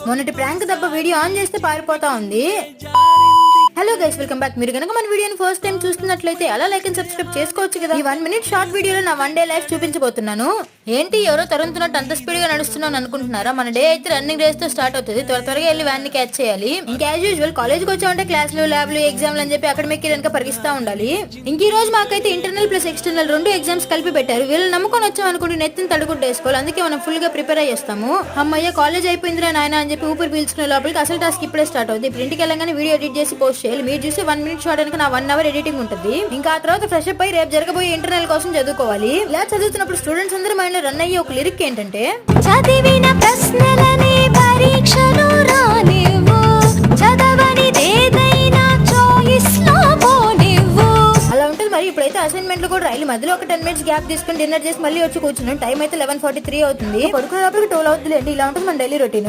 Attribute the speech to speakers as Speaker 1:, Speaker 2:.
Speaker 1: మొన్నటి ప్రాంక్ దెబ్బ video on చేస్తే పారిపోతా ఉంది. Hello guys, welcome back. మీరు కనుక మన వీడియోని ఫస్ట్ టైం చూస్తున్నట్లయితే అలా లైక్ అండ్ సబ్స్క్రైబ్ చేసుకోవచ్చు కదా. ఈ 1 minute షార్ట్ వీడియోలో నా 1 day లైఫ్ చూపించబోతున్నాను. ఏంటి ఎవరో తరుముతున్నట్టు అంత స్పీడ్ గా నడుస్తున్నాను అనుకుంటున్నారా? మన డే అయితే రన్నింగ్ రేస్ తో స్టార్ట్ అవుతుంది. త్వరగా వెళ్ళి వ్యాన్ ని క్యాచ్ చేయాలి. ఇంకా యాజ్ యూజువల్ కాలేజ్కి వచ్చామంటే క్లాసులు, ల్యాబ్లు, ఎగ్జామ్లు అని చెప్పి అకాడమిక్ వెనక పరిగిస్తా ఉండాలి. ఇంక ఈ రోజు మాకైతే ఇంటర్నల్ ప్లస్ ఎక్స్టర్నల్ 2 ఎగ్జామ్స్ కలిపి పెట్టారు. వీళ్ళు నమ్ముకొని వచ్చాం అనుకుంటే నెత్తిని తడుగుడ్డు వేసుకోవాలి. అందుకే మనం ఫుల్ గా ప్రిపేర్ అయ్యేస్తాము. అమ్మయ్య కాలేజ్ అయిపోయిందిరా నాయన అని చెప్పి ఊపిరి పీల్చుకునే లోపలికి అసలు టాస్క్ ఇప్పుడే స్టార్ట్ అవుతుంది. ఇప్పుడు ఇంటికి వెళ్ళగానే వీడియో ఎడిట్ చేసి పోస్ట్ చేయాలి. మీరు చూసి 1 minute షార్ట్ అనుకు నా 1 hour ఎడిటింగ్ ఉంటుంది. ఇంకా ఆ తర్వాత ఫ్రెష్ అప్ అయి రేపు జరగబోయే ఇంటర్నల్ కోసం చదువుకోవాలి. ఇలా చదువుతున్నప్పుడు స్టూడెంట్స్ అందరి మైండ్ లో రన్ అయ్యే ఒక లిరిక్ ఏంటంటే, చదివిన ప్రశ్నలని పరీక్షలు రానివ్వు, చదవనిదేదైనా చాయిస్ లో పోనివ్వు. అలా ఉంటుంది. మరి ఇప్పుడైతే అసైన్మెంట్ లో కూడా రైలు మధ్యలో ఒక 10 minutes గ్యాప్ తీసుకుని డిన్నర్ చేసి మళ్ళీ వచ్చి కూర్చున్నాం. టైం అయితే 11:43 అవుతుంది. పడుకునే లోపలికి 12 అవుతుంది. ఇలా ఉంటుంది మన డైలీ రొటీన్.